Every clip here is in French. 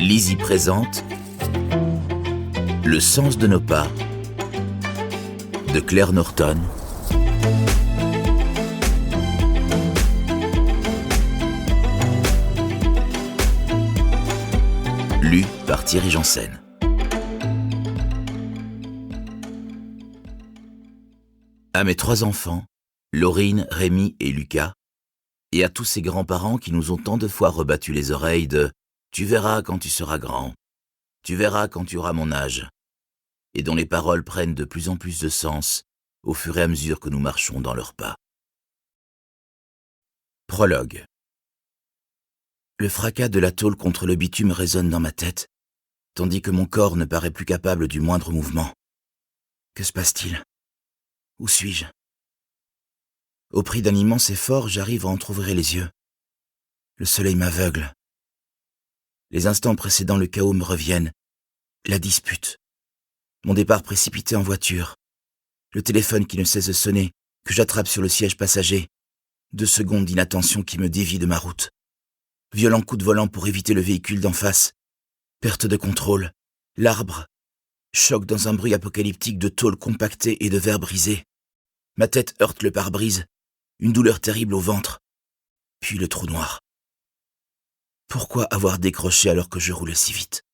Lizzie présente Le sens de nos pas de Claire Norton. Lu par Thierry Janssen. À mes 3 enfants, Laurine, Rémi et Lucas, et à tous ces grands-parents qui nous ont tant de fois rebattu les oreilles de « Tu verras quand tu seras grand, tu verras quand tu auras mon âge », et dont les paroles prennent de plus en plus de sens au fur et à mesure que nous marchons dans leurs pas. Prologue. Le fracas de la tôle contre le bitume résonne dans ma tête, tandis que mon corps ne paraît plus capable du moindre mouvement. Que se passe-t-il ? Où suis-je ? Au prix d'un immense effort, j'arrive à entrouvrir les yeux. Le soleil m'aveugle. Les instants précédant le chaos me reviennent. La dispute. Mon départ précipité en voiture. Le téléphone qui ne cesse de sonner, que j'attrape sur le siège passager. 2 secondes d'inattention qui me dévient de ma route. Violent coup de volant pour éviter le véhicule d'en face. Perte de contrôle. L'arbre. Choc dans un bruit apocalyptique de tôle compactée et de verre brisé. Ma tête heurte le pare-brise. Une douleur terrible au ventre. Puis le trou noir. Pourquoi avoir décroché alors que je roulais si vite ?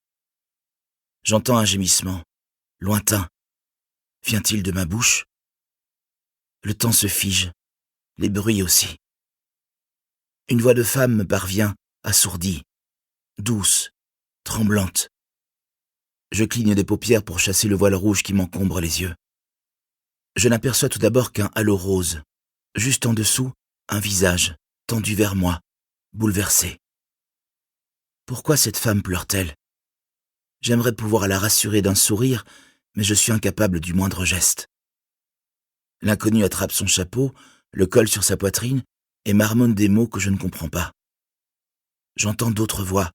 J'entends un gémissement, lointain. Vient-il de ma bouche ? Le temps se fige, les bruits aussi. Une voix de femme me parvient, assourdie, douce, tremblante. Je cligne des paupières pour chasser le voile rouge qui m'encombre les yeux. Je n'aperçois tout d'abord qu'un halo rose. Juste en dessous, un visage, tendu vers moi, bouleversé. Pourquoi cette femme pleure-t-elle ? J'aimerais pouvoir la rassurer d'un sourire, mais je suis incapable du moindre geste. L'inconnu attrape son chapeau, le colle sur sa poitrine et marmonne des mots que je ne comprends pas. J'entends d'autres voix.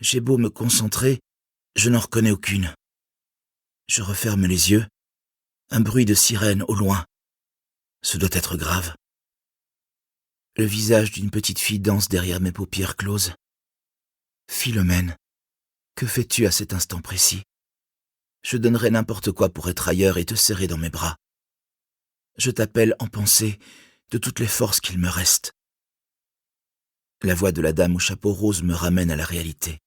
J'ai beau me concentrer, je n'en reconnais aucune. Je referme les yeux. Un bruit de sirène au loin. Ce doit être grave. Le visage d'une petite fille danse derrière mes paupières closes. Philomène, que fais-tu à cet instant précis ? Je donnerais n'importe quoi pour être ailleurs et te serrer dans mes bras. Je t'appelle en pensée de toutes les forces qu'il me reste. La voix de la dame au chapeau rose me ramène à la réalité.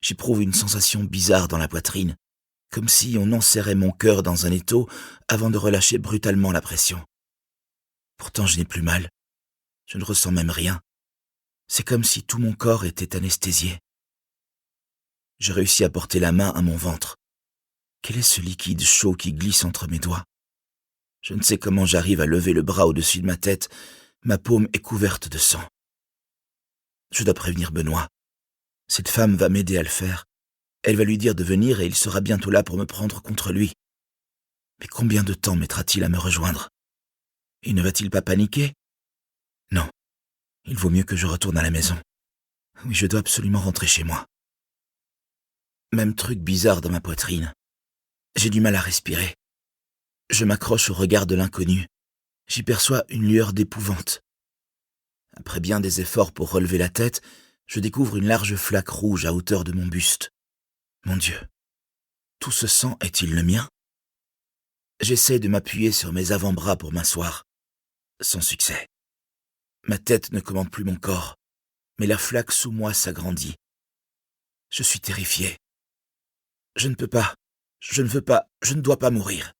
J'éprouve une sensation bizarre dans la poitrine, comme si on enserrait mon cœur dans un étau avant de relâcher brutalement la pression. Pourtant je n'ai plus mal. Je ne ressens même rien. C'est comme si tout mon corps était anesthésié. Je réussis à porter la main à mon ventre. Quel est ce liquide chaud qui glisse entre mes doigts ? Je ne sais comment j'arrive à lever le bras au-dessus de ma tête. Ma paume est couverte de sang. Je dois prévenir Benoît. Cette femme va m'aider à le faire. Elle va lui dire de venir et il sera bientôt là pour me prendre contre lui. Mais combien de temps mettra-t-il à me rejoindre ? Et ne va-t-il pas paniquer ? Non, il vaut mieux que je retourne à la maison. Oui, je dois absolument rentrer chez moi. Même truc bizarre dans ma poitrine. J'ai du mal à respirer. Je m'accroche au regard de l'inconnu. J'y perçois une lueur d'épouvante. Après bien des efforts pour relever la tête, je découvre une large flaque rouge à hauteur de mon buste. Mon Dieu, tout ce sang est-il le mien ? J'essaie de m'appuyer sur mes avant-bras pour m'asseoir. Sans succès. Ma tête ne commande plus mon corps, mais la flaque sous moi s'agrandit. Je suis terrifié. Je ne peux pas, je ne veux pas, je ne dois pas mourir.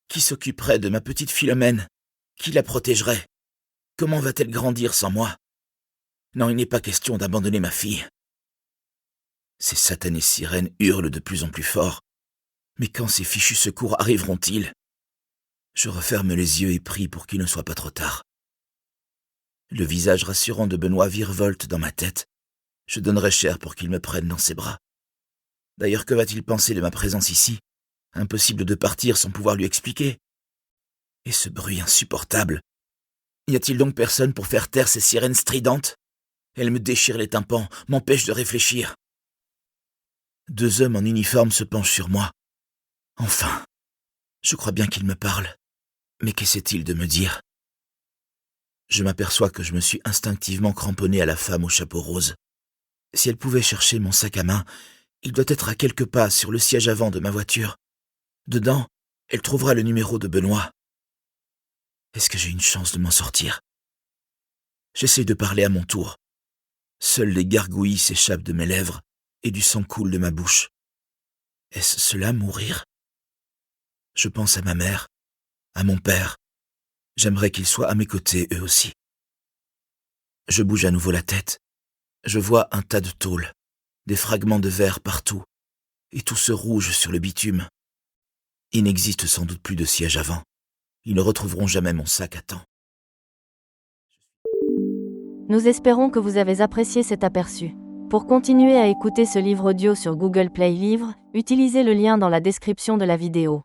Qui s'occuperait de ma petite Philomène ? Qui la protégerait ? Comment va-t-elle grandir sans moi ? Non, il n'est pas question d'abandonner ma fille. Ces satanées sirènes hurlent de plus en plus fort. Mais quand ces fichus secours arriveront-ils ? Je referme les yeux et prie pour qu'il ne soit pas trop tard. Le visage rassurant de Benoît virevolte dans ma tête. Je donnerais cher pour qu'il me prenne dans ses bras. D'ailleurs, que va-t-il penser de ma présence ici ? Impossible de partir sans pouvoir lui expliquer. Et ce bruit insupportable. Y a-t-il donc personne pour faire taire ces sirènes stridentes ? Elles me déchirent les tympans, m'empêchent de réfléchir. 2 hommes en uniforme se penchent sur moi. Enfin, je crois bien qu'ils me parlent. Mais qu'essaient-ils de me dire ? Je m'aperçois que je me suis instinctivement cramponné à la femme au chapeau rose. Si elle pouvait chercher mon sac à main, il doit être à quelques pas sur le siège avant de ma voiture. Dedans, elle trouvera le numéro de Benoît. Est-ce que j'ai une chance de m'en sortir? J'essaie de parler à mon tour. Seuls les gargouillis s'échappent de mes lèvres et du sang coule de ma bouche. Est-ce cela, mourir? Je pense à ma mère, à mon père. J'aimerais qu'ils soient à mes côtés, eux aussi. Je bouge à nouveau la tête. Je vois un tas de tôles, des fragments de verre partout, et tout ce rouge sur le bitume. Il n'existe sans doute plus de siège avant. Ils ne retrouveront jamais mon sac à temps. Nous espérons que vous avez apprécié cet aperçu. Pour continuer à écouter ce livre audio sur Google Play Livres, utilisez le lien dans la description de la vidéo.